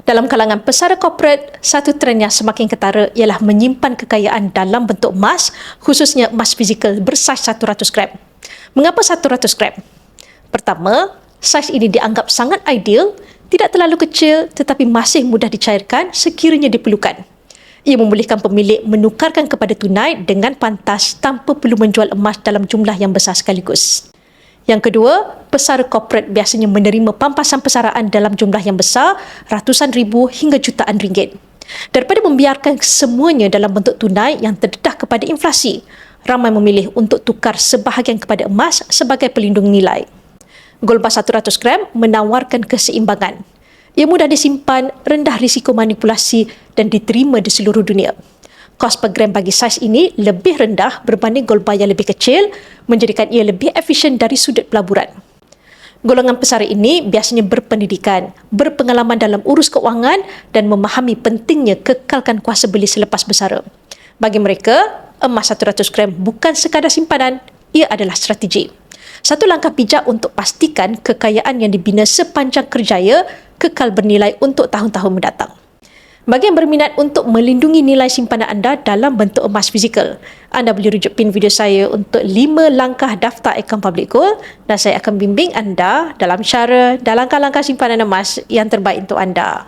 Dalam kalangan pesara korporat, satu trend yang semakin ketara ialah menyimpan kekayaan dalam bentuk emas, khususnya emas fizikal bersaiz 100 gram. Mengapa 100 gram? Pertama, saiz ini dianggap sangat ideal, tidak terlalu kecil tetapi masih mudah dicairkan sekiranya diperlukan. Ia membolehkan pemilik menukarkan kepada tunai dengan pantas tanpa perlu menjual emas dalam jumlah yang besar sekaligus. Yang kedua, pesara korporat biasanya menerima pampasan pesaraan dalam jumlah yang besar, ratusan ribu hingga jutaan ringgit. Daripada membiarkan semuanya dalam bentuk tunai yang terdedah kepada inflasi, ramai memilih untuk tukar sebahagian kepada emas sebagai pelindung nilai. Gold bar 100 gram menawarkan keseimbangan. Ia mudah disimpan, rendah risiko manipulasi dan diterima di seluruh dunia. Kos per gram bagi saiz ini lebih rendah berbanding gold bar yang lebih kecil, menjadikan ia lebih efisien dari sudut pelaburan. Golongan pesara ini biasanya berpendidikan, berpengalaman dalam urus keuangan dan memahami pentingnya kekalkan kuasa beli selepas bersara. Bagi mereka, emas 100 gram bukan sekadar simpanan, ia adalah strategi. Satu langkah bijak untuk pastikan kekayaan yang dibina sepanjang kerjaya kekal bernilai untuk tahun-tahun mendatang. Bagi yang berminat untuk melindungi nilai simpanan anda dalam bentuk emas fizikal, anda boleh rujuk pin video saya untuk 5 langkah daftar akaun Public Gold dan saya akan bimbing anda dalam cara dan langkah-langkah simpanan emas yang terbaik untuk anda.